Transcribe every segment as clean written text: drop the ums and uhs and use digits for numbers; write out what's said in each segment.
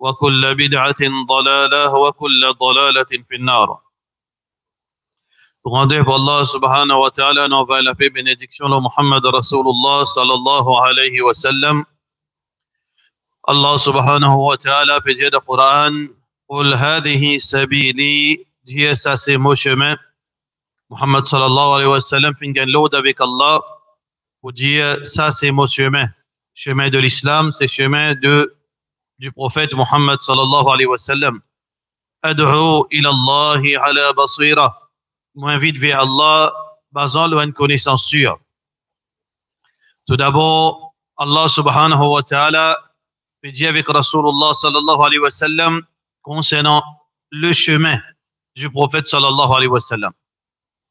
وكل بدعة ضلالة وكل ضلالة في النار. Rendez pour Allah subhanahu wa ta'ala, nous va la paix, bénédiction de Muhammad Rasulullah sallallahu alayhi wa sallam. Allah subhanahu wa ta'ala peut dire dans le Coran, قل هذه سبيلي, dis ça c'est mon chemin. Muhammad sallallahu alayhi wa sallam fait une l'aude avec Allah pour dire ça c'est mon chemin. Chemin de l'islam, c'est chemin du prophète Muhammad sallallahu alayhi wa sallam. Ad'u ila Allahi ala basira. M'invite vers Allah basant sur une connaissance sûre. Tout d'abord, Allah subhanahu wa ta'ala dit avec Rasulullah sallallahu alayhi wa sallam concernant le chemin du prophète sallallahu alayhi wa sallam.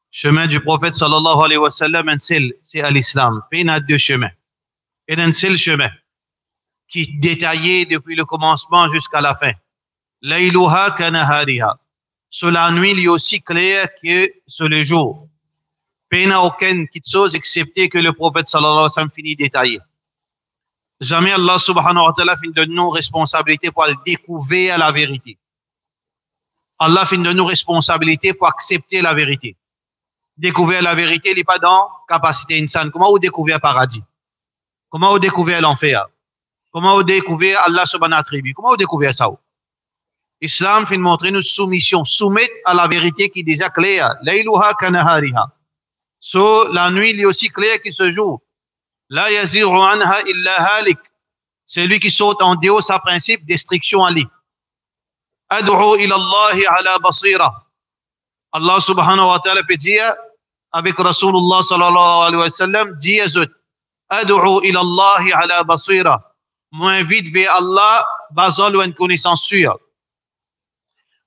Chemin du prophète sallallahu alayhi wa sallam, c'est à l'islam. Il y a deux chemins. Il y a un seul chemin qui est détaillé depuis le commencement jusqu'à la fin. Layluha kanahariha. Sur la nuit, il est aussi clair que sur le jour. Il n'y a aucune chose excepté que le prophète sallallahu alayhi wa sallam finit détaillé. Jamais Allah subhanahu wa ta'ala finit de nous responsabilité pour découvrir la vérité. Allah finit de nous responsabilité pour accepter la vérité. Découvrir la vérité, il n'est pas dans capacité insane. Comment vous découvrez le paradis? Comment vous découvrez l'enfer? Comment vous découvrez Allah subhanahu wa ta'ala? Comment vous découvrez ça? Islam fait montrer une soumission, soumettre à la vérité qui est déjà claire. Layluha kanahariha. So, la nuit, il est aussi clair qu'il se joue. La yaziru anha illa halik. C'est lui qui saute en dehors sa principe, destruction à lui. Ad'u ila Allahi ala basira. Allah subhanahu wa ta'ala peut dire avec Rasulullah sallallahu alayhi wa sallam, dis Ad'u ila Allahi ala basira. M'invite vers Allah basant sur une connaissance sûre.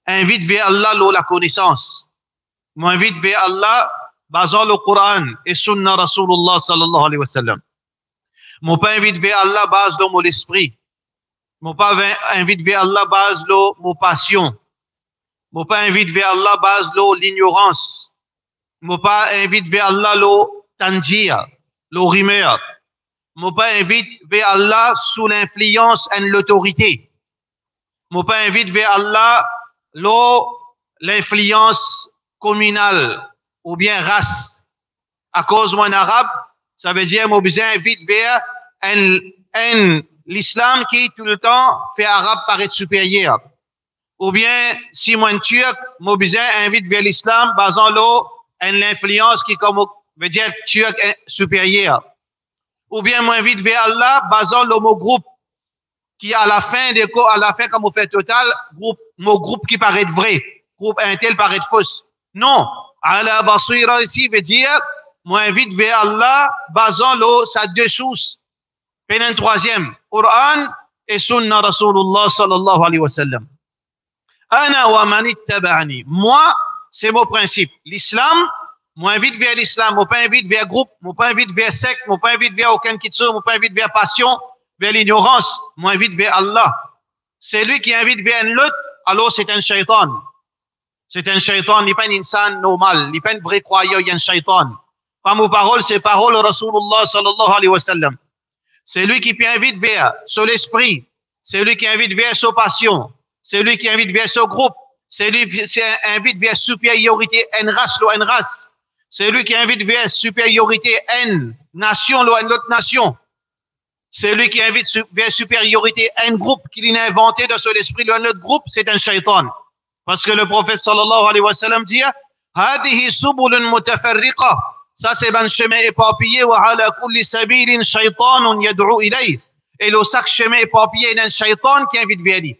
Invite vers Allah la connaissance. M'invite vers Allah basant le Coran et Sunna Rasulullah sallallahu alayhi wa sallam. Mon pas invite vers Allah base de mon esprit. Mon pas invite vers Allah base de mon passion. Mon pas invite vers Allah base de l'ignorance. Mon pas invite vers Allah le tanjir, le rumeur. Mon pas invite vers Allah sous l'influence et l'autorité. Mon pas invite vers Allah l'influence communale ou bien race. À cause d'un arabe, ça veut dire mon besoin invite vers l'islam qui tout le temps fait arabe paraître supérieur. Ou bien si moi un turc, mon besoin invite vers l'islam basant l'influence qui comme veut dire turc supérieur. Ou bien moi invite vers Allah basant le mot groupe qui à la fin comme on fait total mon groupe qui paraît vrai, groupe intel paraît fausse. Non, ala basira ici veut dire moi invite vers Allah basant sa deux sources. Puis un troisième, Coran et Sunna Rasulullah sallallahu alayhi wa sallam. Ana wa man ittaba'ani. Moi, c'est mon principe. L'islam, moi invite vers l'islam, moi pas invite vers groupe, moi pas invite vers secte, moi pas invite vers aucun kitso, moi pas invite vers passion, vers l'ignorance, moi invite vers Allah. C'est lui qui invite vers l'autre, alors c'est un shaitan. C'est un shaitan, il n'est pas un insan normal, il n'est pas un vrai croyant, il y a un shaitan. Par mes paroles, c'est paroles de Rasulullah sallallahu alayhi wa sallam. C'est lui qui invite vers sur l'esprit, c'est lui qui invite vers sa passion, c'est lui qui invite vers ce groupe, c'est lui qui invite vers supériorité, une race. C'est lui qui invite vers supériorité, une nation, une autre nation. C'est lui qui invite vers supériorité à un groupe qu'il a inventé dans son esprit, un autre groupe, c'est un shaitan. Parce que le prophète sallallahu alayhi wa sallam dit Hadihi subulun mutafarriqa. Ça, c'est un chemin éparpillé. Wa ala kulli sabilin shaitanun yad'u ilayh. Et le chaque chemin éparpillé, il y a un shaitan qui invite vers lui.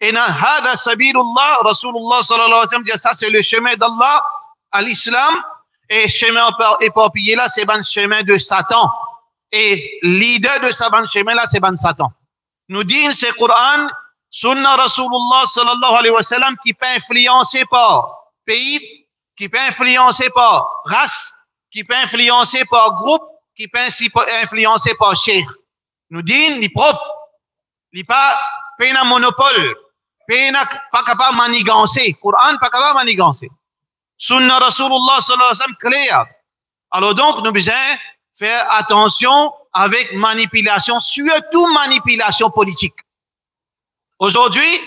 Et hada sabilullah, Rasulullah sallallahu alayhi wa sallam dit ça, c'est le chemin d'Allah à l'islam. Et le chemin éparpillé là, c'est un chemin de Satan. Et leader de ce chemin là, c'est Satan. Nous dit c'est Coran, Sunna Rasulullah sallallahu alayhi wa sallam qui peut influencer par pays, qui peut influencer par race, qui peut influencer par groupe, qui peut influencer par cheikh. Nous dit, il est propre, il n'est pas un monopole, pas capable de manigancer. Coran pas capable de manigancer. Sunna Rasulullah sallallahu alayhi wa sallam clair. Alors donc, nous devons faire attention avec manipulation, surtout manipulation politique. Aujourd'hui,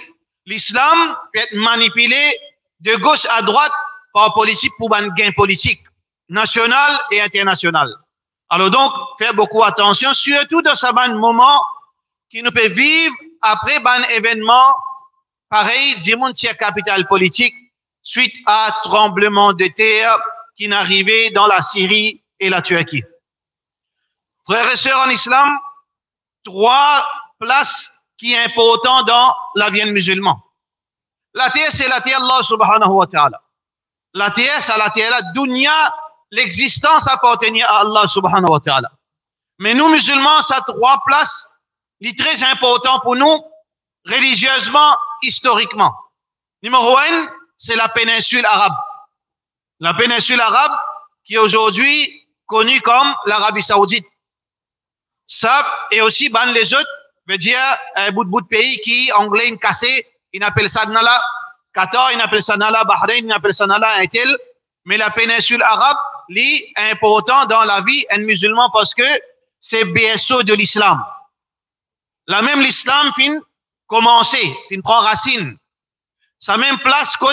l'islam peut être manipulé de gauche à droite par politique pour un gain politique, national et international. Alors donc, faire beaucoup attention, surtout dans ce moment qui nous peut vivre après un événement pareil du monde capital politique suite à tremblement de terre qui est arrivé dans la Syrie et la Turquie. Frères et sœurs en islam, 3 places qui est important dans la vie musulmane. La terre, c'est la terre Allah subhanahu wa ta'ala. La terre, c'est la terre, la dunya, l'existence appartenait à Allah subhanahu wa ta'ala. Mais nous, musulmans, ça 3 places, les très important pour nous, religieusement, historiquement. Numéro 1, c'est la péninsule arabe. La péninsule arabe, qui est aujourd'hui connue comme l'Arabie saoudite. Ça, et aussi, les autres, veut dire, un bout de pays qui, anglais, cassé, ils appellent ça Nala, Qatar, ils appellent ça Nala, Bahreïn, ils appellent ça Nala, un tel. Mais la péninsule arabe, est important dans la vie un musulman parce que c'est berceau de l'islam. La même l'islam fin commencer, fin prend racine. Sa même place que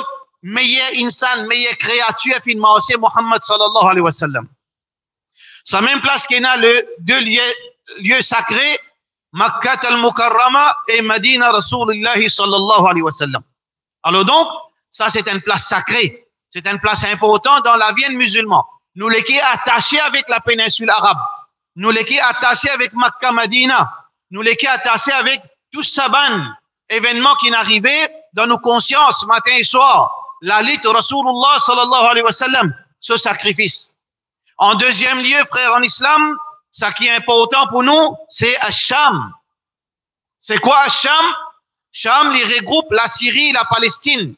meilleur insan, meilleure créature fin marché Muhammad sallallahu alayhi wa sallam. Sa même place qu'il y a le 2 lieux sacrés, Makkah al-Mukarrama et Madina Rasulullah sallallahu alayhi wa sallam. Alors donc, ça c'est une place sacrée. C'est une place importante dans la vie musulmane. Nous les qui est attachés avec la péninsule arabe. Nous les qui est attachés avec Makkah, Madina. Nous les qui est attachés avec tout saban événement qui n'arrivait dans nos consciences matin et soir. La lutte Rasulullah sallallahu alayhi wa sallam, ce sacrifice. En deuxième lieu, frères en islam, ce qui est important pour nous, c'est Ash-Sham. C'est quoi Ash-Sham? Sham, il regroupe la Syrie et la Palestine.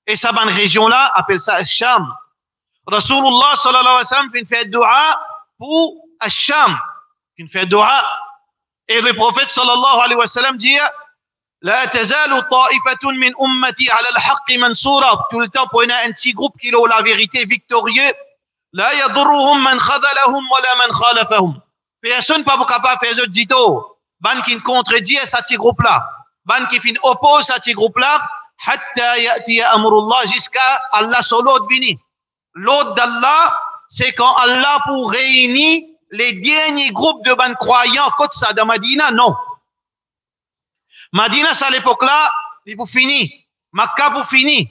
Et cette région-là appelle ça Ash-Sham. Rasulullah sallallahu alayhi wa sallam fait dua pour Ash-Sham. Il fait dua. Et le prophète sallallahu alayhi wa sallam dit La tazalu ta'ifatun min ummati ala al-haqq mansura. Tout le temps, pour un petit groupe qui a la vérité victorieux. La yadurruhum man khadalahum wa la man khalafahum. Personne pas capable de faire dito. Ban qui contredit ce petit groupe-là. Ban qui oppose ce petit groupe-là. Hatta ya'ti amrullah jusqu'à Allah solo vini. L'autre d'Allah, c'est quand Allah pour réunir les derniers groupes de ban croyants côté ça dans Madina, non. Madina, c'est à l'époque-là, il pour finir. Makkah pour finir.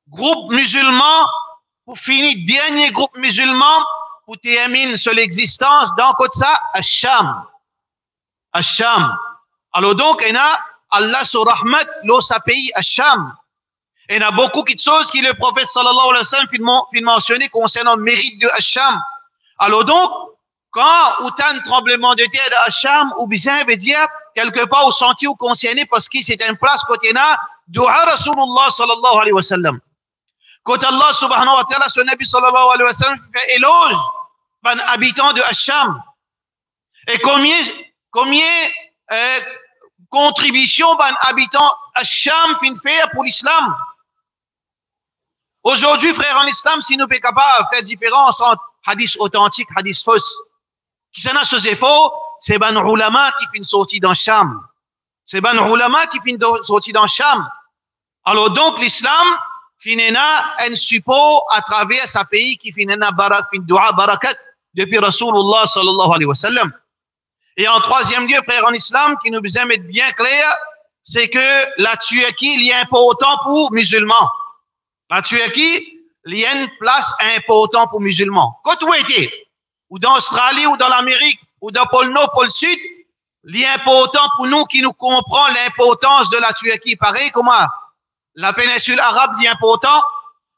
Groupe musulman pour finir. Dernier groupe musulman pour terminer sur l'existence dans côté ça, Ash-Sham. Ash-Sham. Alors donc, il y a Allah sur rahmat, l'eau sa pays, Ash-Sham. Il y a beaucoup de choses que le prophète sallallahu alayhi wa sallam fait mentionner concernant le mérite de Ash-Sham. Alors donc, quand il y a un tremblement de terre de Ash-Sham, ou bien veut dire quelque part au senti ou concerné parce que c'est une place côté là, dua Rasulullah sallallahu alayhi wa sallam. Quand Allah subhanahu wa ta'ala, son Nabi sallallahu alayhi wa sallam fait éloge d'un habitant de Ash-Sham. Et combien contribution d'un habitant Ash-Sham fait pour l'islam? Aujourd'hui, frères en islam, si nous sommes capables de faire différence entre hadith authentique, hadith fausse, qui s'en a ce faux, c'est ban ulama qui fait une sortie dans Sham. C'est ban ulama qui fait une sortie dans Sham. Alors donc, l'islam, finena un support à travers sa pays qui finena dua barakat depuis Rasulullah sallallahu alayhi wa sallam. Et en troisième lieu, frères en islam, qui nous besoin mettre bien clair, c'est que la Turquie, il est important pour musulmans. La Turquie, il y a une place importante pour musulmans. Quand vous étiez, ou dans l'Australie, ou dans l'Amérique, ou dans le pôle Nord, pôle Sud, il est important pour nous qui nous comprenons l'importance de la Turquie. Pareil comme la péninsule arabe est important,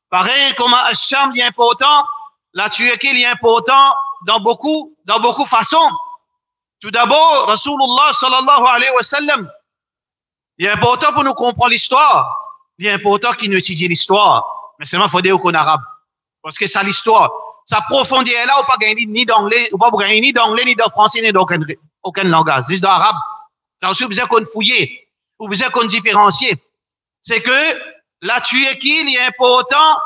pareil comme Ash-Sham est important, la Turquie est important dans beaucoup de façons. Tout d'abord, Rasulullah sallallahu alayhi wa sallam, il est important pour nous comprendre l'histoire. Il est important qu'il nous étudie l'histoire. Mais seulement, il faut dire qu'on arabe. Parce que c'est l'histoire. Ça profondit là, on ne peut pas gagner ni d'anglais, ou pas gagner ni d'anglais, ni de français, ni d'aucun langage. C'est d'arabe. Ça aussi, besoin qu'on fouille, ou besoin qu'on différencie. C'est que la Turquie, il est important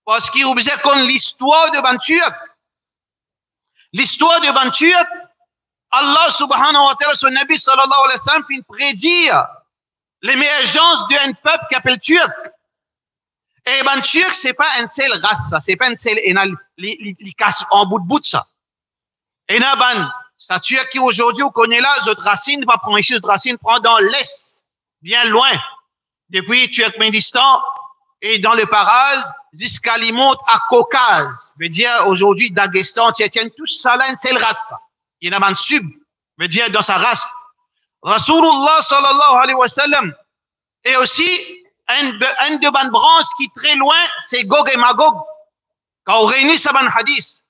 parce qu'il y a besoin qu'on l'histoire de ban Turc. L'histoire de ban Turc, Allah subhanahu wa ta'ala, son Nabi sallallahu alayhi wa sallam, fait prédire l'émergence d'un peuple qui appelle Turc. Et ben, Turc, c'est pas une seule race, ça. C'est pas une seule, il casse en bout de ça. Et là, ben, ça Turc qui aujourd'hui, on connaît là, cette racine va prendre ici, cette racine prend dans l'Est, bien loin. Depuis Turkménistan et dans le Paraz, jusqu'à il monte à Caucase. Veut dire, aujourd'hui, Daghestan, Tchétchène, tout ça là, une seule race, ça. Il y en a un sub, veut dire, dans sa race. Rasulullah sallallahu alayhi wa sallam. Et aussi, un de ban branche qui est très loin, c'est Gog et Magog. Quand on réunit ça ban hadith.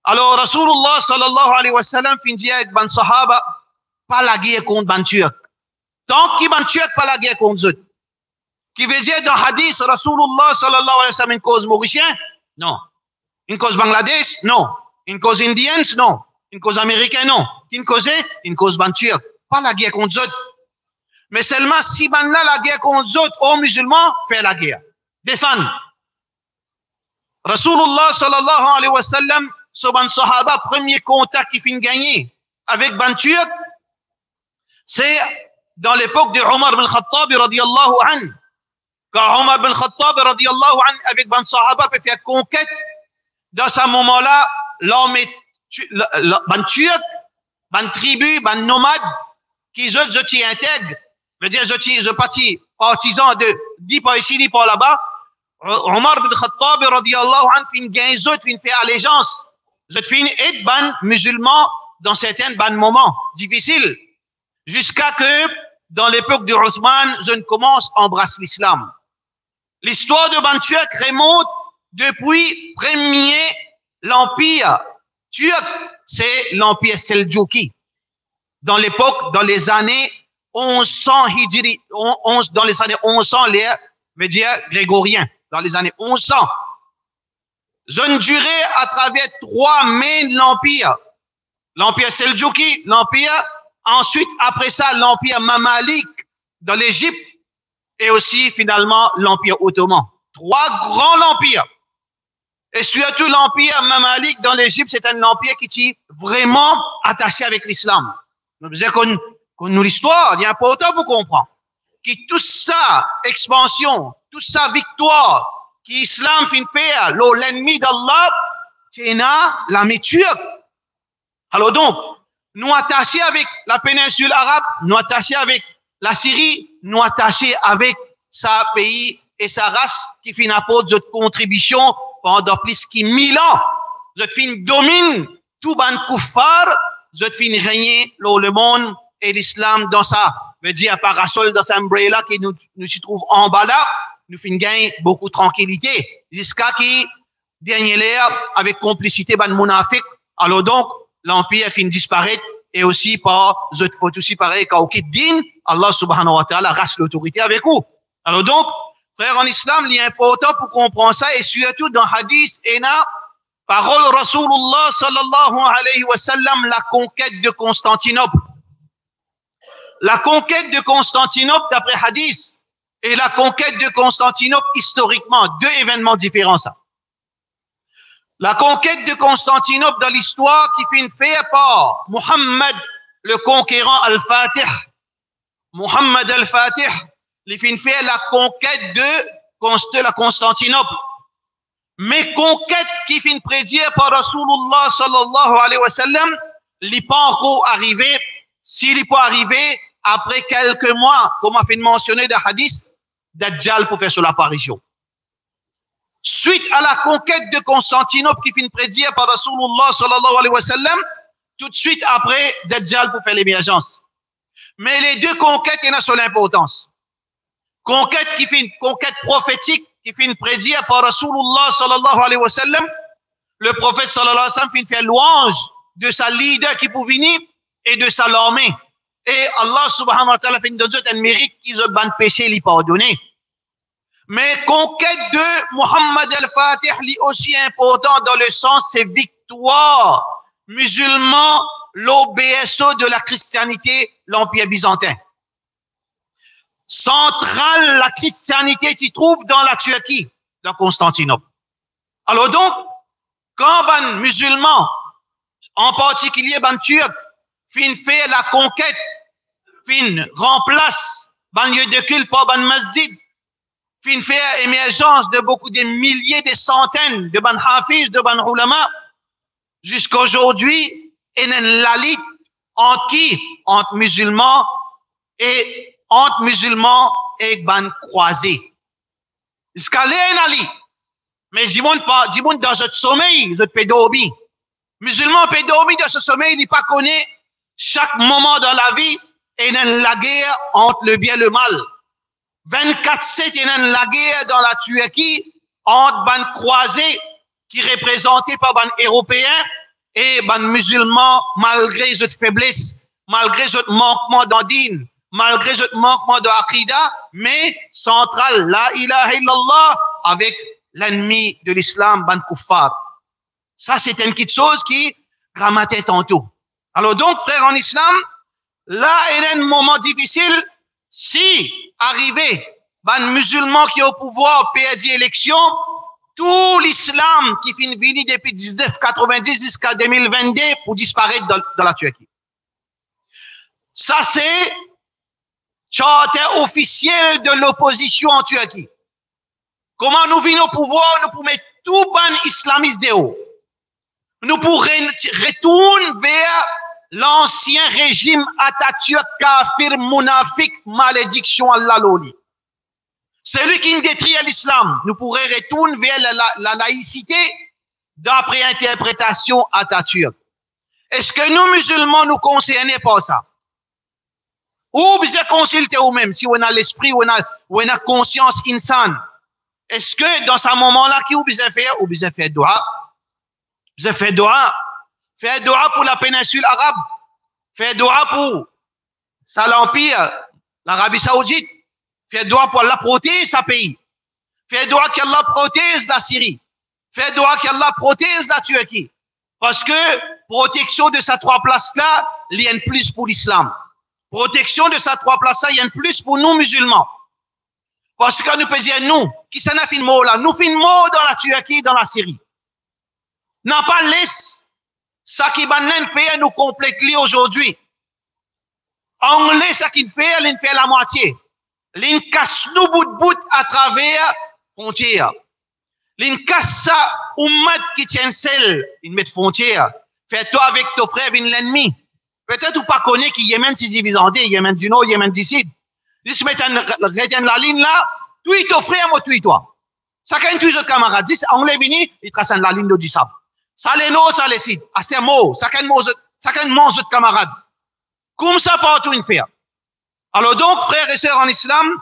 Alors, Rasulullah sallallahu alayhi wa sallam finit avec ban sahaba, pas la guerre contre ban turc. Tant qu'il ban turc, pas la guerre contre eux. Qui veut dire dans hadith, Rasulullah sallallahu alayhi wa sallam, une cause mauricien? Non. Une cause Bangladesh? Non. Une cause indienne? Non. Une cause américaine? Non. Une cause ban turc. Pas la guerre contre eux. Mais seulement si ben là la guerre contre les autres, aux musulmans, fait la guerre. Défendre. Rasulullah sallallahu alayhi wa sallam, ce ban sahaba, premier contact qui finit gagner avec ban turc, c'est dans l'époque de Omar bin Khattab radiyallahu anhu. Quand Omar bin Khattab radiyallahu anhu avec ban sahaba peut faire conquête, dans ce moment-là, l'armée ban turc, ban tribu, ban nomade, qui je t'y intègre, veut dire je parti partisan de ni par ici ni par là-bas. Omar bin Khattab radiyallahu anhu fin gain zot fin fait allégeance. Je fin être ban musulman dans certains ban moments difficiles jusqu'à que dans l'époque de Othman, je ne commence à embrasser l'islam. L'histoire de ban turc remonte depuis premier l'empire turc, c'est l'empire Seljouki. Dans l'époque, dans les années 1100 Hijri, dans les années 1100, les médias grégoriens, dans les années 1100. Jeune durée à travers 3 mains de l'empire. L'empire Seljouki, l'empire, ensuite, après ça, l'empire Mamalik dans l'Égypte et aussi, finalement, l'empire ottoman. 3 grands empires. Et surtout, l'empire Mamalik dans l'Égypte, c'est un empire qui est vraiment attaché avec l'islam. Donc, je veux dire qu'on nous l'histoire, il est important pour comprendre. Que tout ça, expansion, tout ça, victoire, qui l'islam fin faire, l'ennemi d'Allah, c'est l'armée turque. Alors donc, nous attachés avec la péninsule arabe, nous attachés avec la Syrie, nous attachés avec sa pays et sa race qui fin apporte notre contribution pendant plus que 1000 ans. Notre fin domine tout ban kuffar, je finis régner le monde et l'islam dans ça, veut dire parasol dans sa umbrella qui nous se trouve en bas là, nous finissons gagner beaucoup de tranquillité jusqu'à qui dernier l'air avec complicité ban monafik. Alors donc l'empire finit disparaître et aussi par autres faut aussi pareil quand quitte din, Allah subhanahu wa ta'ala reste l'autorité avec vous. Alors donc frère en islam, il est important pour comprendre ça et surtout dans hadith et na parole Rasulullah sallallahu alayhi wa sallam, la conquête de Constantinople. La conquête de Constantinople d'après hadith et la conquête de Constantinople historiquement, 2 événements différents ça. La conquête de Constantinople dans l'histoire qui fait faire par Muhammad le conquérant al-Fatih. Muhammad al-Fatih, il fait faire la conquête de la Constantinople. Mais conquête qui finit prédire par Rasulullah sallallahu alayhi wa sallam, il n'est pas encore arrivé. S'il n'est pas arrivé, après quelques mois, comme a fait mentionner dans le hadith, Dajjal pour faire son apparition. Suite à la conquête de Constantinople qui finit prédire par Rasulullah sallallahu alayhi wa sallam, tout de suite après, Dajjal pour faire l'émergence. Mais les 2 conquêtes, il y en a son importance. Conquête qui finit, conquête prophétique, qui finit prédire par Rasulullah sallallahu alayhi wa sallam, le prophète sallallahu alayhi wa sallam finit faire louange de sa leader qui pour venir et de sa armée. Et Allah subhanahu wa ta'ala finit donner un mérite qu'ils ont ban péché, lui pardonner. Mais conquête de Muhammad al-Fatih, lui aussi important dans le sens, c'est victoire musulman, l'OBSO de la christianité, l'empire byzantin. Centrale, la christianité s'y trouve dans la Turquie, dans Constantinople. Alors donc, quand ban musulman, en particulier ban turc, fin fait la conquête, fin remplace ban lieu de culte, pas ban masjid. Fin faire émergence de beaucoup de milliers, des centaines de ban hafiz, de ban ulama. Jusqu'à aujourd'hui, il y a une lalite entre qui? Entre musulmans et ban croisés. Jusqu'à là, il y a mais dis-moi dans ce sommeil, ce pédobi. Musulman pédobi dans ce sommeil, il n'est pas connu chaque moment dans la vie, il y a la guerre entre le bien et le mal. 24/7, il y a la guerre dans la Turquie entre ban croisés qui représentés par ban européens et ban musulmans malgré cette faiblesse, malgré ce manquement d'andine, malgré ce manquement de aqida, mais central, la ilaha illallah, avec l'ennemi de l'islam, ban kuffar. Ça, c'est une petite chose qui grammatait tantôt. Alors donc, frères en islam, là, il y a un moment difficile. Si, arrivé, ban musulman qui est au pouvoir perdit élection, tout l'islam qui finit depuis 1990 jusqu'à 2022 pour disparaître dans la Turquie. Ça, c'est charter officiel de l'opposition en Turquie. Comment nous venons au pouvoir, nous pour mettre tout ban islamiste de haut. Nous pour retourner vers l'ancien régime Atatürk, kafir, munafik, malédiction Allah loli. C'est lui qui détruit l'islam. Nous pourrions retourner vers la laïcité d'après interprétation Atatürk. Est-ce que nous, musulmans, nous concernés par ça? Ou bien consulter nous-mêmes, si on a l'esprit, ou on a conscience insane. Est-ce que dans ce moment-là, qui ou bien faire dua? Vous avez fait dua. Faire dua pour la péninsule arabe. Faire dua pour l'Empire, l'Arabie Saoudite. Faire dua pour Allah protéger sa pays. Faire dua qu'Allah protège la Syrie. Faire dua qu'Allah protège la Turquie. Parce que protection de ces trois places-là, il y a une plus pour l'islam. Protection de ces trois places-là, il y a une plus pour nous musulmans. Parce que nous pouvons dire, nous, qui s'en a fait mot là, nous fait mot dans la Turquie, dans la Syrie. N'a pas laissé ça qui va nous faire nous compléter aujourd'hui. Anglais, ça qui fait la moitié. L'in casse nous bout à travers frontières. L'in casse ça, ummat qui tient celle, il met frontières. Fais-toi avec ton frère, vin l'ennemi. Peut-être ou pas connaît que Yémen s'est divisé en deux, Yémen du Nord, Yémen du Sud. Ils se mettent la ligne là, toi ton frère, moi toi. Ça quand tu autres camarades, dis anglais vini, ils tracent la ligne du sable. Ça les non, ça les cite. À ces mots, ça quand mange autres camarades. Comme ça partout une faire. Alors donc, frères et sœurs en islam,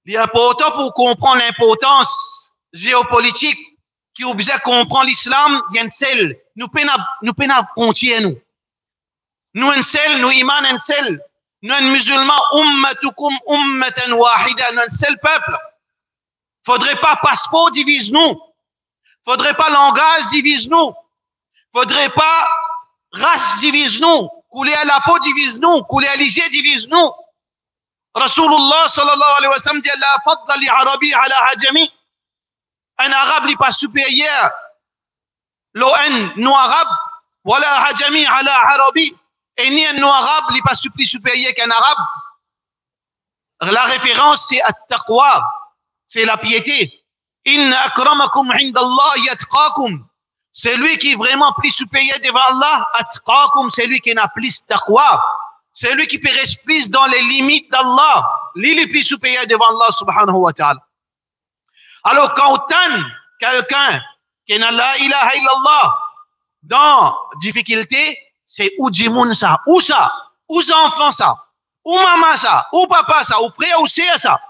il est important pour comprendre l'importance géopolitique qui oblige à comprendre l'islam, il y a une seule. Nous peinons frontière, nous. Nous un seul, nous iman un seul. Nous un musulman, ummatukum ummatan wahida, nous un seul peuple. Faudrait pas passeport divise nous. Faudrait pas langage divise nous. Faudrait pas race divise nous. Couler à la peau divise nous. Couler à l'hygiène divise nous. Rasulullah sallallahu alayhi wa sallam dit la fadla li arabi ala hajami. Un arabe n'est pas supérieur. L'ON non arabe. Wala hajami ala arabi. Et ni un non arabe n'est pas plus supérieur qu'un arabe. La référence c'est at-taqwa. C'est la piété. Inna akramakum indallah yatqakum. C'est lui qui est vraiment plus supérieur devant Allah. Atqakum, c'est lui qui n'a plus taqwa. C'est lui qui peut rester plus dans les limites d'Allah. Lui est plus supérieur devant Allah subhanahu wa ta'ala. Alors quand on quelqu'un qui n'a la ilaha illallah dans difficulté, c'est ou djimoun ça, ou ça, ou enfant ça, ou maman ça, ou papa ça, ou frère ou sœur ça.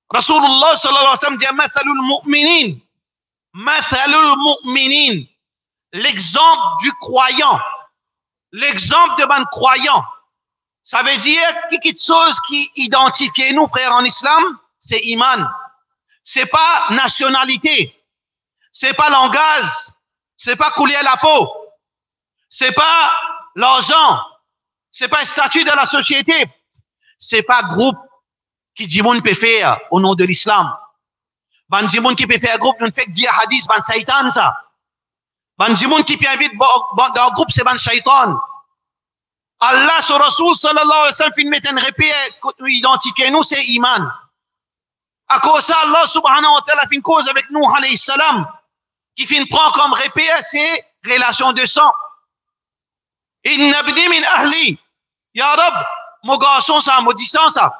Rasulullah sallallahu alayhi wa sallam dit mathalul mu'minin, l'exemple du croyant, l'exemple de ban croyant. Ça veut dire quelque chose qui identifie nous, frères en islam, c'est iman. C'est pas nationalité, c'est pas langage, c'est pas couler à la peau, c'est pas l'argent, c'est pas un statut de la société, c'est pas groupe qui dit moun peut faire au nom de l'islam. Ban dit moun qui peut faire groupe, nous fait dire hadith, ban shaitan ça. Ban dit moun qui peut inviter dans un groupe, c'est ban shaitan. Allah, ce Rasoul, sallallahu alayhi wa sallam, fin met un répé, identifier nous, c'est iman. À cause ça, Allah, subhanahu wa ta'ala, fin cause avec nous, alayhi salam, qui fin prend comme répé, c'est relation de sang. Inna bni min ahli. Ya Rab, mon garçon, ça, maudissant, ça.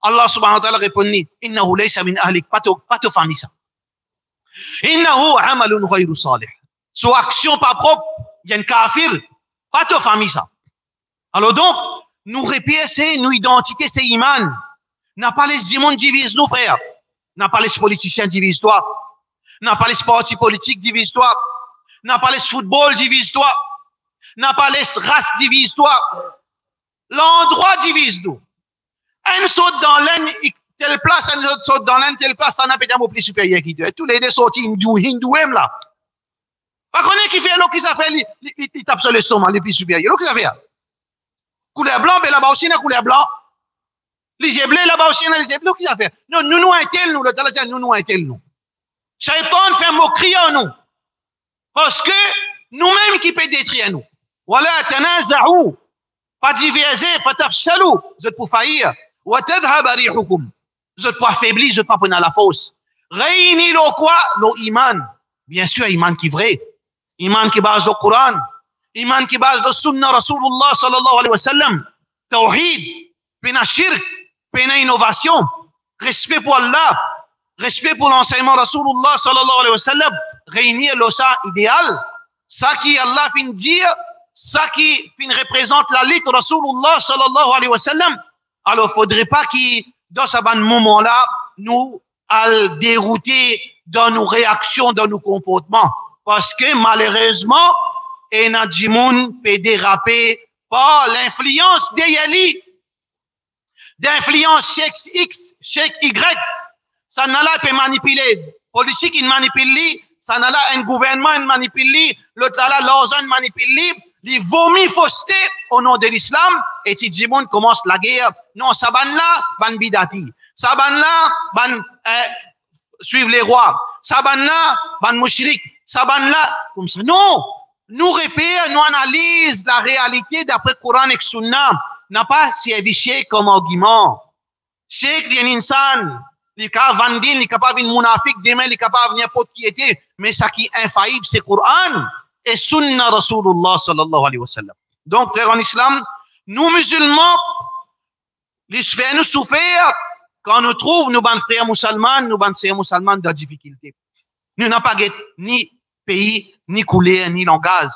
Allah, subhanahu wa ta'ala, répond, innahu laysa min ahlik, pas de famille, ça. Innahu amalun ghayru salih. Sous action pas propre, il y a une kafir, pas de famille, ça. Alors donc, nous répéter, c'est nous identité, c'est iman. N'a pas les imons divisent nous, frères. N'a pas les politiciens divisent toi. N'a pas les partis politiques divisent toi. N'a pas les football divisent toi. N'a pas les races divisent toi. L'endroit divise nous. Un saute dans l'un, telle place, un autre saute dans l'un, telle place, ça n'a pas été plus supérieur qui doit. Tous les deux sortis hindouem là. Pas qu'on est qui fait l'eau qui ça fait, il tape sur le sommet, les plus supérieurs. L'eau qui ça fait. Couleur blanc, mais là-bas aussi, il y a couleur blanc. Les yeux bleus, là-bas aussi, il y a les yeux bleus. Qu'est-ce qu'il fait? Non, nous intel, nous, le Talata, nous intel, nous. Shaitan fait moquerie en nous. Parce que nous-mêmes qui peut détruire nous. Voilà, tanaza'u. Pas diverser, fatafshalu. Vous êtes pour faillir. Wa tadhhab rihukum. Vous êtes pour affaiblir, vous êtes pas pour la fausse. Réunis le quoi? Le iman. Bien sûr, iman qui est vrai. Iman qui base le Coran. Iman qui base le sunna Rasulullah sallallahu alayhi wa sallam. Tawhid. Pena shirk. Pena innovation. Respect pour Allah. Respect pour l'enseignement Rasulullah sallallahu alayhi wa sallam. Réunir le ça idéal. Ça qui Allah fin dire. Ça qui fin représente la lutte Rasulullah sallallahu alayhi wa sallam. Alors, faudrait pas qu'il, dans ce moment-là, nous, à dérouter dans nos réactions, dans nos comportements. Parce que, malheureusement, Enadjimoun peut déraper par l'influence des Yali, d'influence Cheikh X, Cheikh Y. Ça n'a là peut manipuler. Politique, il manipule, ça n'a là un gouvernement, il manipule, l'autre là, l'ozone manipule, il vomit fausseté au nom de l'islam, et Tidjimoun commence la guerre. Non, Saban là, ban bidati. Saban là, ban suivre les rois. Saban là, ban mouchrik. Saban là, comme ça. Non, nous répétons, nous analysons la réalité d'après Coran et Sunna. N'a pas servi comme argument. Cheikh l'in insan, il est capable de vendre, il est capable de munafik, demain il est capable de n'importe qui était, mais ça qui est infaillible, c'est Coran et Sunna Rasulullah sallallahu alayhi wa sallam. Donc, frères en islam, nous musulmans, les frères nous souffrent quand nous trouvons nos bons frères musulmans, nos bons frères musulmans de difficulté. Nous n'avons pas ni pays, ni couleur, ni langage.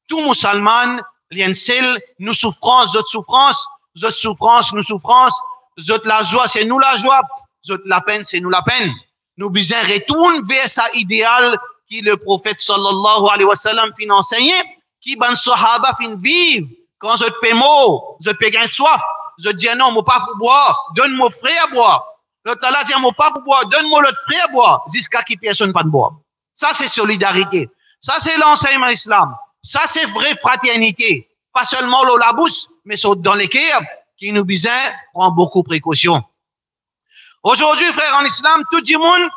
Tout musulman, lien seul, nous souffrance, d'autres souffrances, d'autres souffrances, nous souffrances, d'autres la joie, c'est nous la joie, d'autres la peine, c'est nous la peine. Nous besoin retourner vers ça idéal qui le prophète sallallahu alayhi wa sallam fin enseigné, qui ban sahaba fin vivre. Quand je te paie mot, je te paie gain soif, je te dis non, mon pas pour boire, donne-moi frère à boire. L'autre là dit mon pas pour boire, donne-moi l'autre frère à boire, jusqu'à qui personne pas de boire. Ça c'est solidarité. Ça c'est l'enseignement islam. Ça c'est vraie fraternité. Pas seulement l'eau la bouche, mais dans les cœurs, qui nous besoin prend beaucoup de précautions. Aujourd'hui, frère en islam, tout le monde,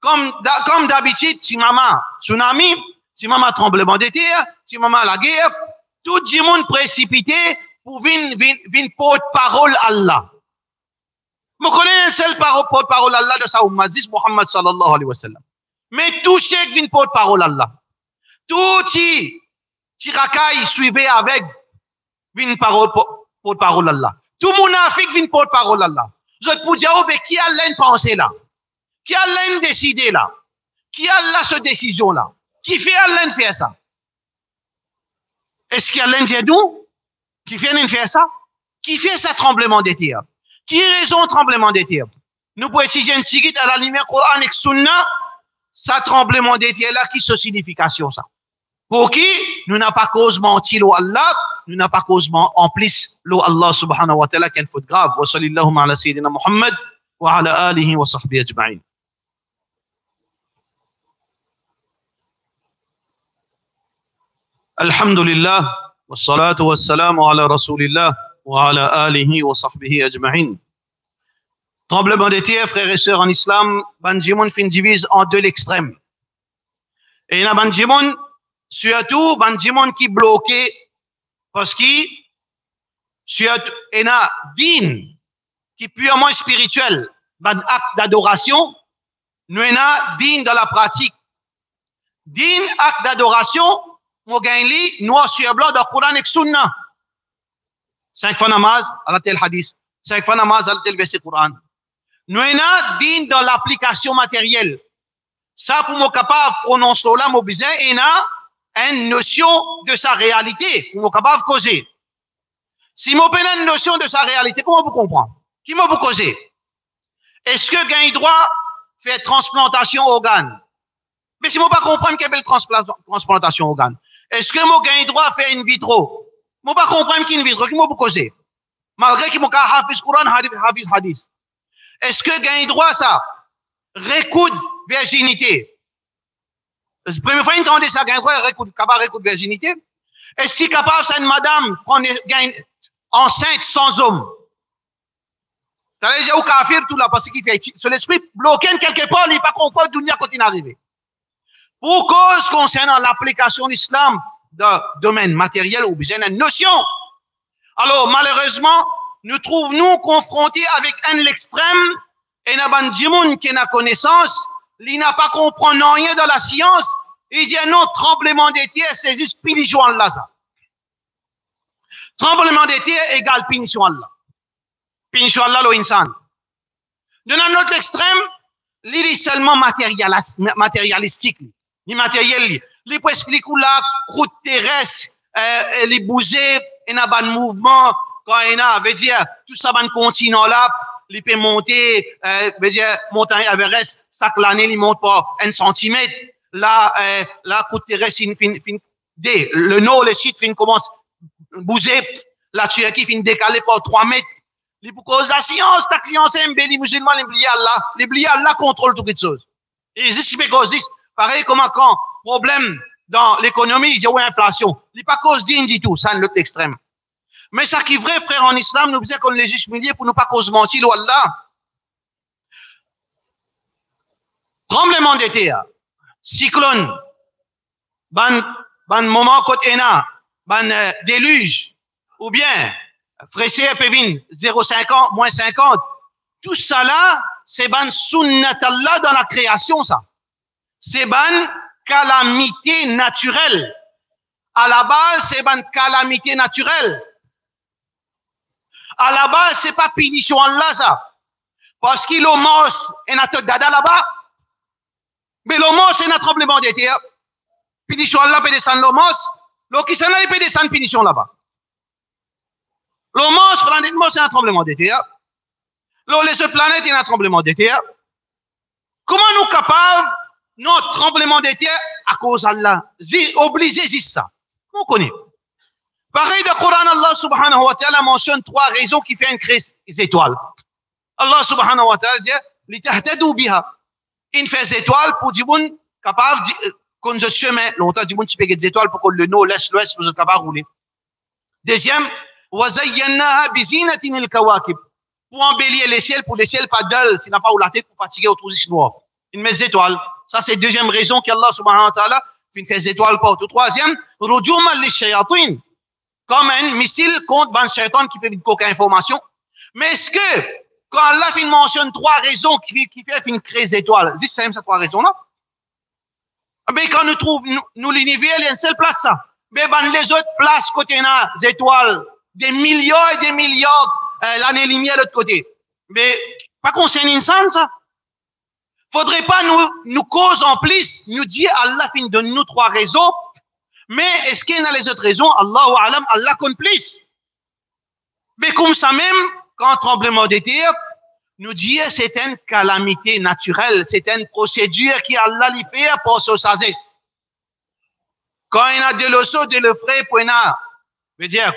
comme d'habitude, si maman tsunami, si maman tremblement de terre, si maman la guerre, tout le monde précipité pour venir porte-parole Allah. Je connais un seul porte-parole Allah de sa umma, dit Muhammad sallallahu alayhi wa sallam. Mais tout chèque vient porte-parole Allah. Tout racaille suivait avec vient porte-parole Allah. Tout munafik vient porte-parole Allah. Je peux dire, qui a l'un pensé là? Qui a l'un décidé là? Qui a là cette décision là? Qui fait l'un faire ça? Est-ce qu'il y a l'un dit nous? Qui fait l'un faire ça? Qui fait ça tremblement de terre? Qui raison tremblement de terre? Nous pouvons étudier un petit à la lumière Coran et Sunna, ça tremblement de terre là, qui se signification ça? Pour qui? Nous n'avons pas cause menti l'eau Allah, nous n'avons pas cause en plus l'eau Allah subhanahu wa ta'ala qui est une faute grave. Wa sallallahu ala sayyidina Muhammad wa ala alihi wa sahbihi ajma'in. Alhamdulillah, wa salatu wa salamu ala rasulillah wa ala alihi wa sahbihi ajma'in. Tremblement de terre, frères et sœurs en islam, Banjimoun fin divise en deux l'extrême. Et il y a Banjimoun, surtout Banjimoun qui bloqué parce que et na din qui est purement spirituel, un acte d'adoration, nous avons din dans la pratique. Din, acte d'adoration, nous avons noir sur blanc dans le Coran et le Sunna. 5 fois namaz, à la tel hadith. 5 fois namaz, à la tel verset Coran. Nous avons din dans l'application matérielle. Ça, pour nous capable de prononcer là, nous avons une notion de sa réalité, pour nous capable de causer. Si nous avons une notion de sa réalité, comment vous comprenez? Qui m'a vous causer? Est-ce que gagne droit faire transplantation organe? Mais si vous ne pas comprendre quelle est transplantation organe, est-ce que vous gagne droit faire in vitro? Vous ne pas comprendre qui est in vitro, qui m'a vous causer? Malgré que vous avez hafiz Coran, hafiz hadith. Est-ce que gagne droit ça? Recoudre virginité. La première fois, vous entendez ça, gagne droit, recoudre virginité. Est-ce qu'il est capable, ça, une madame, qu'on gagne enceinte sans homme? C'est-à-dire, au kafir, tout là, parce qu'il fait, sur l'esprit bloqué quelque part, il n'est pas comprendre d'où il continue à arriver. Pour cause concernant l'application de l'islam dans le domaine matériel ou bien une notion. Alors, malheureusement, nous trouvons-nous confrontés avec un l'extrême et n'a pas qui n'a connaissance, il n'a pas compris rien dans la science, il dit non, tremblement de terre, c'est juste punition Allah, ça. Tremblement de terre égale punition Allah. Punition Allah, l'insan. De notre extrême, il est seulement matérialistique. L'immatériel, il peut expliquer la croûte terrestre, les bousées, il y a un mouvement, quand il y a, veut dire, tout ça, un continent là, il peut monter, veut dire, montagne Everest, chaque année, il monte par 1 centimètre. Là, la croûte terrestre, le nord, le sud, commence à bouger. La Turquie, fin décalé par 3 mètres. Les pour cause de la science, ta science, les musulmans, les bliés Allah contrôlent toutes les choses. Et ici, c'est cause pareil comme quand problème dans l'économie, il dit ouais, inflation. Il pas cause d'une du tout, ça, c'est l'autre extrême. Mais ça qui est vrai, frère, en islam, nous disons qu'on les juge milliers pour ne pas cause mentir, Allah. Tremblement de terre, cyclone, ban moment côté ban déluge, ou bien, fraissé pévin, 0,50, moins 50. Tout ça là, c'est ban sunnat Allah dans la création, ça. C'est ban calamité naturelle. À la base, c'est ban calamité naturelle. À la base, c'est pas punition Allah, ça. Parce qu'il mos et n'a tout dada là-bas. Mais l'homos, c'est un tremblement de terre. Punition Allah peut descendre l'homos. L'okisana, il peut descendre punition là-bas. L'homos, c'est un tremblement de terre. Les autres planètes, il y a un tremblement de terre. Comment nous capables, notre tremblement de terre, à cause d'Allah, obligé de ça? On connaît. Pareil, le Coran, Allah subhanahu wa ta'ala mentionne 3 raisons qui font une crise des étoiles. Allah subhanahu wa ta'ala dit, l'itahtadou biha. Il fait des étoiles pour dire, capable, qu'on se chemin, longtemps, du monde, tu peux des étoiles pour que le nord, l'est, l'ouest, vous êtes capable de rouler. Deuxième, وَزَيَّنَّهَا بِزِينَةٍ الْكَوَاكِبِ. Pour embellir les ciels, pour les ciels pas dull, s'il n'a pas ou la tête pour fatiguer autour du noir. Il met des étoiles. Ça, c'est deuxième raison qu'Allah subhanahu wa ta'ala fait des étoiles partout. Troisième, رُجُومًا لِلشَّيَاطِينِ. Comme un missile contre un shaitan qui peut dire aucune information. Mais est-ce que, quand Allah mentionne 3 raisons qui fait une créer des étoiles, c'est ces 3 raisons-là? Mais quand nous trouvons, nous l'univers, il y a une seule place, ça. Mais les autres places, côté des étoiles, des milliards et des milliards, l'année-lumière de l'autre côté. Mais, pas concernant l'insan, ça. Faudrait pas nous cause en plus, nous dire, Allah donne nous 3 raisons. Mais, est-ce qu'il y a les autres raisons? Allahu alam, Allah compte plus. Mais comme ça même, quand tremblement de terre, nous dit, c'est une calamité naturelle, c'est une procédure qui Allah lui fait pour sa sagesse. Quand il y a de l'eau, de l'eau frais, pour veut dire,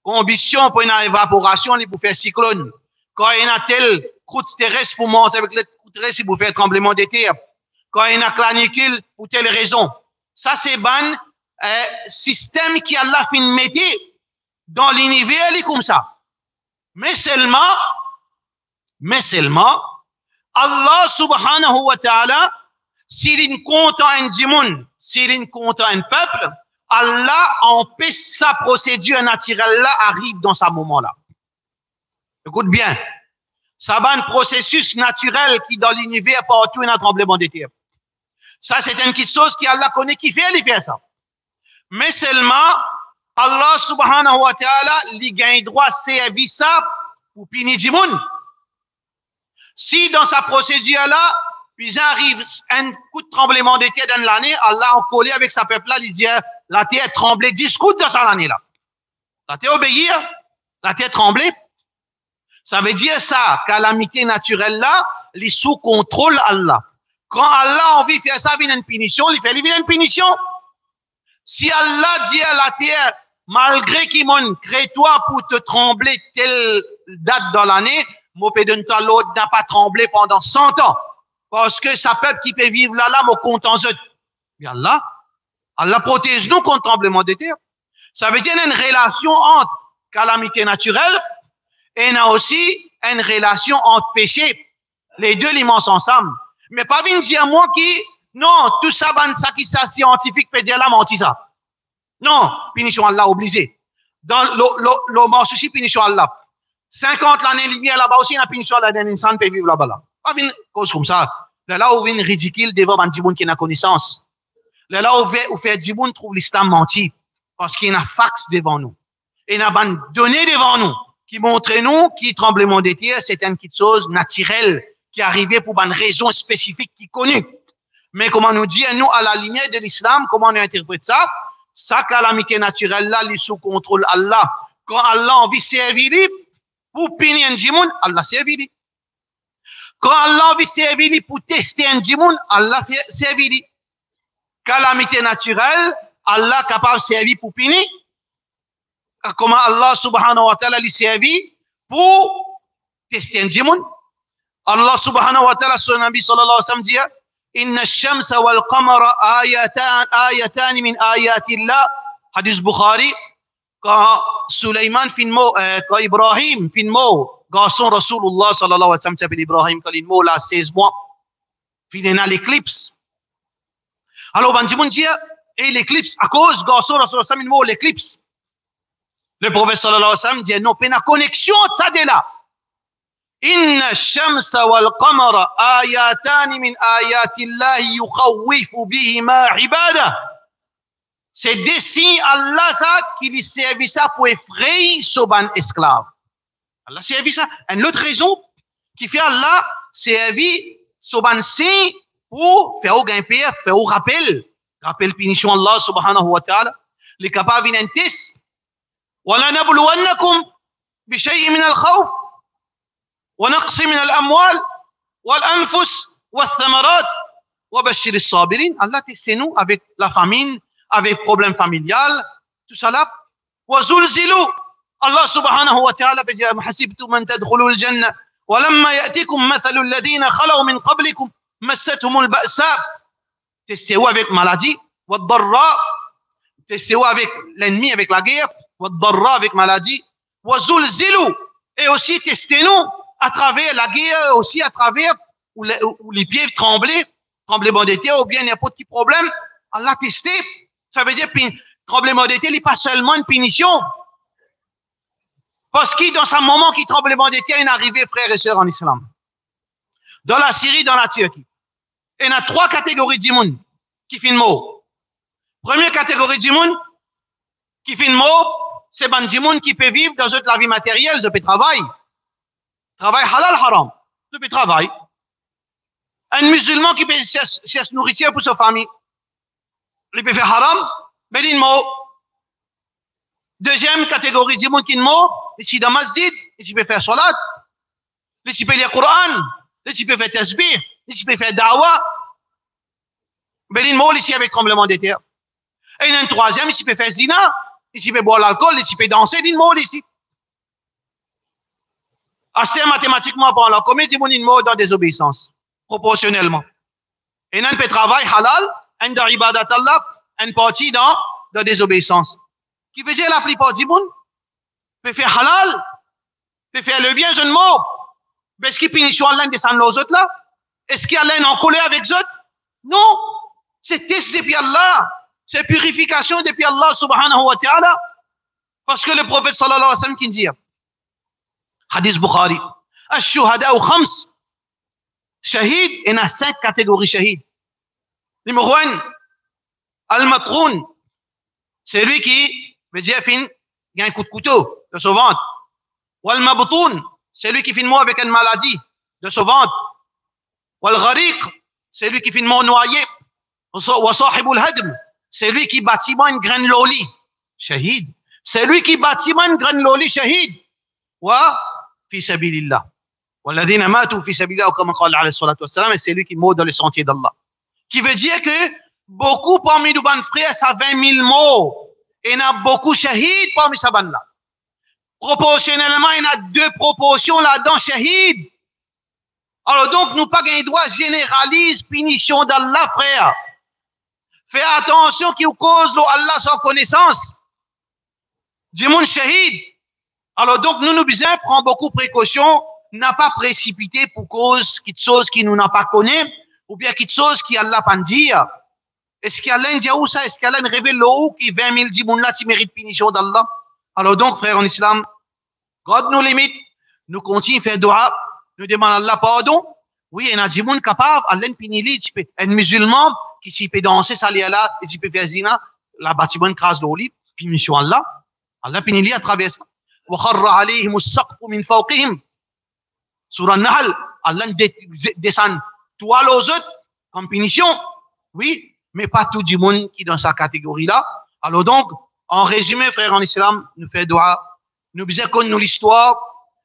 combustion, pour une évaporation, il peut faire cyclone. Quand il y a telle croûte terrestre pour manger avec le croûte terrestre, il peut faire tremblement de terre. Quand il y a canicule, pour telle raison. Ça, c'est ban système qui Allah fin mettre dans l'univers, comme ça. Mais seulement, Allah subhanahu wa ta'ala, s'il est content un djimoun, s'il est content un peuple, Allah empêche sa procédure naturelle-là arrive dans ce moment-là. Écoute bien. Ça va un processus naturel qui dans l'univers partout un tremblement de terre. Ça, c'est une petite chose qu'Allah connaît qui fait, il fait ça. Mais seulement, Allah subhanahu wa ta'ala, il gagne droit à servir ça pour punir du monde. Si dans sa procédure-là, puis arrive un coup de tremblement de terre dans l'année, Allah en collé avec sa peuple-là, il dit, la terre tremblait 10 coups dans cette année-là. La terre obéir, la terre tremblait. Ça veut dire ça, calamité naturelle là, les sous contrôle Allah. Quand Allah a envie de faire ça, il vient une punition, il fait une punition. Si Allah dit à la terre, malgré qu'il m'en crée toi pour te trembler telle date dans l'année, mon pédonta l'autre n'a pas tremblé pendant 100 ans. Parce que sa peuple qui peut vivre là, mon content. Mais Allah protège nous contre le tremblement de terre. Ça veut dire une relation entre calamité naturelle et il y a aussi une relation entre péché. Les deux, ils mangent ensemble. Mais pas venir dire moi qui, non, tout ça, ça qui ça scientifique peut dire là, menti ça. Non, punition Allah obligé. Dans le marche aussi, punition Allah. 50 l'année lumière là-bas aussi, il y a punition Allah d'un instant peut vivre là-bas là. Pas venir cause comme ça. Là où vient ridicule devant un djiboun qui n'a connaissance. Là où fait djiboun trouve l'islam menti. Parce qu'il y a un fax devant nous. Et il y a une donnée devant nous. Qui montre nous qui tremblement de terre, c'est une petite chose naturelle qui arrivait pour une raison spécifique qui est connue. Mais comment nous dit, nous, à la lumière de l'islam, comment on interprète ça? Sa calamité naturelle là, il est sous contrôle Allah. Quand Allah a envie de servir pour punir un djimoun, Allah servir. Quand Allah a envie de servir pour tester un djimoun, Allah servir. Calamité naturelle, Allah capable de servir pour punir. Comment Allah subhanahu wa ta'ala lui servit pour tester un djimoun. Allah subhanahu wa ta'ala, son Nabi sallallahu alayhi wa sallam dit, Inna ash-shamsa wal qamara ayatan min ayatillah. Hadith Bukhari. Quand Sulaiman fin mot, quand Ibrahim fin mot, garçon Rasulullah sallallahu alayhi wa sallam s'appelle Ibrahim, quand il mot là 16 mois, fin dans l'éclipse. Alors, ben djimoun dit, et l'éclipse, à cause garçon Rasulullah sallallahu alayhi wa sallam, il mot l'éclipse. Le prophète sallallahu alayhi wa sallam dit non, pena connexion de ça de là. Inna ash-shamsa wal qamara ayatan min ayati Allah yukhawwifu bihima ibada. C'est des signes Allah ça qui lui servi ça pour effrayer son esclave. Allah servi ça. Une autre raison qui fait Allah servi son signe pour faire au gain père, faire au rappel punition Allah subhanahu wa ta'ala. Les capables d'un test. ولنبلونكم بشيء من الخوف ونقص من الأموال والأنفس والثمرات وبشر الصابرين. Allah teste nous avec la famine, avec problème familial, tout ça là. وزلزلوا. Allah subhanahu wa ta'ala حسبتم أن تدخلوا الجنة ولما يأتكم مثل الذين خلوا من قبلكم مستهم البأساء. Testez-vous avec maladie, والضراء. Testez-vous avec l'ennemi, avec la guerre. avec maladie, et aussi testez-nous à travers la guerre, aussi à travers où les pieds tremblaient, tremblement de terre, ou bien n'importe quel problème, Allah testé. Ça veut dire tremblement de terre, il n'est pas seulement une punition. Parce que dans ce moment qui tremblement de terre, il est arrivé, frères et sœurs en islam. Dans la Syrie, dans la Turquie. Et il y a 3 catégories de monde qui font mot. Première catégorie de monde qui font mot, c'est des gens qui peuvent vivre dans la vie matérielle, ils peuvent travailler. Travail halal haram, ils peuvent travailler. Un musulman qui peut chercher nourriture pour sa famille, il peut faire haram, mais il mot. Deuxième catégorie de gens qui mot, ils sont dans la masjid, ils peuvent faire salat, ils peuvent lire le Coran, ils peuvent faire tasbih, ils peuvent faire da'wah. Mais il mot ici avec tremblement de terre. Et il y a un troisième, il peut faire zina. Ici, il peut boire l'alcool, ici, il peut danser, il mort ici. Assez mathématiquement parlant, combien de monde mort dans des obéissances? Proportionnellement. Et un peut travailler halal, un dans ibadat Allah, un parti dans des obéissances. Qui veut dire la plupart du monde peut faire halal, peut faire le bien, je ne mort. Est-ce qu'il punit Allah descend aux autres là? Est-ce qu'il y a en colère avec eux autres? Non. C'est testé puis Allah. C'est purification depuis Allah subhanahu wa ta'ala. Parce que le prophète sallallahu alayhi wa sallam qui dit, hadith Bukhari, Ash-shuhada ou khams, shahid, il y a 5 catégories shahid. Numéro 1, al-matroun, c'est lui qui, veut dire, il y a un coup de couteau de son ventre. Ou al-mabtoun, c'est lui qui finit mort avec une maladie de son ventre. Ou al-ghariq, c'est lui qui finit mort noyé. Ou sahibul hadm, c'est lui qui bâtit une graine loli, shahid. C'est lui qui bâtit une graine loli, shahid. Wa fi sabilillah. Walladhina matu fi sabilillah, comme qala alayhi salatu wassalam, et c'est lui qui meurt dans le sentier d'Allah. Qui veut dire que beaucoup parmi nos ban frères, ça 20 000 morts. Et il y a beaucoup shahid parmi ces ban-là. Proportionnellement, il y a 2 proportions là-dedans, shahid. Alors donc, nous pas un droit généralise punition d'Allah, frère. Fais attention qui vous cause Allah sans connaissance. Dis-moi shahid. Alors donc, nous besoin prendre beaucoup de précautions, n'a pas précipité pour cause quelque chose qui nous n'a pas connu, ou bien quelque chose qui Allah pas dire. Est-ce qu'il y a l'un dit où ça? Est-ce qu'il y a l'un révèle l'eau qui 20 000 dit là, qui mérite punition d'Allah? Alors donc, frère en islam, God nous limite, nous continuons à faire dua, nous demandons Allah pardon. Oui, il y a des gens capables, Allah punit lui, un musulman qui peut danser, salir là, et qui peut faire zina, la bâtiment crase l'eau, punition Allah. Allah punit lui à travers ça. وَخَرَّ عَلَيْهِمُ السَّقْفُ مِنْ فَوْقِهِمْ. Surah Nahl, Allah descend toi aux autres comme punition. Oui, mais pas tout le monde qui est dans sa catégorie là. Alors donc, en résumé, frère en islam, nous faisons dua. Nous faisons connaître l'histoire.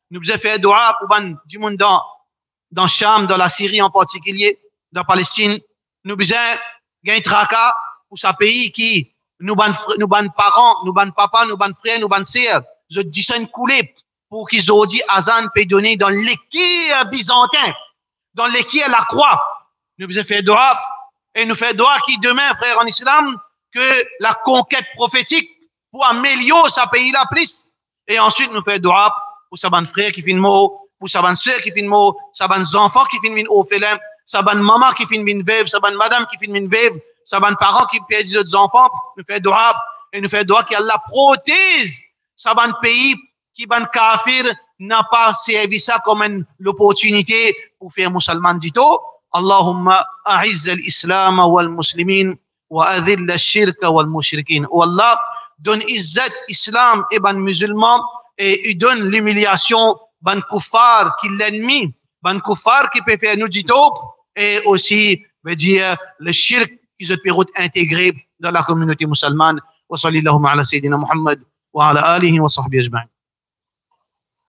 Nous faisons faire dua pour du monde dans Cham, dans la Syrie en particulier, dans la Palestine. Nous faisons gagner tracas pour ce pays qui nous ban parents, nous ban papa, nous ban frères, nous ban sœurs. Je dis ça une coulée pour qu'ils ont dit Azan peut donner dans l'équerre byzantin, dans l'équerre la croix. Nous faisons faire dua et nous faisons dua qui demain, frère en islam, que la conquête prophétique pour améliorer ce pays-là plus. Et ensuite, nous faisons dua pour sa bonne frère qui finit mort, pour sa bonne sœur qui finit mort, sa bonne enfant qui finit orphelin, sa bonne maman qui finit veuve, sa bonne madame qui finit veuve, sa bonne parent qui perd des autres enfants. Nous faisons dua et nous faisons dua qu'Allah protège sa bonne pays qui ban kafir n'a pas servi ça comme l'opportunité pour faire musulman dito. Allahumma a'izz al-islam wal muslimin wa adhill ash-shirk wal mushrikin. Oh Allah, donne izzat islam et ban musulman et il donne l'humiliation ban kuffar qui l'ennemi, ban kuffar qui peut faire nous dito et aussi veut dire le shirk qui se peut intégrer dans la communauté musulmane. Wa sallallahu ala sayyidina Muhammad wa ala alihi wa sahbihi ajma'in.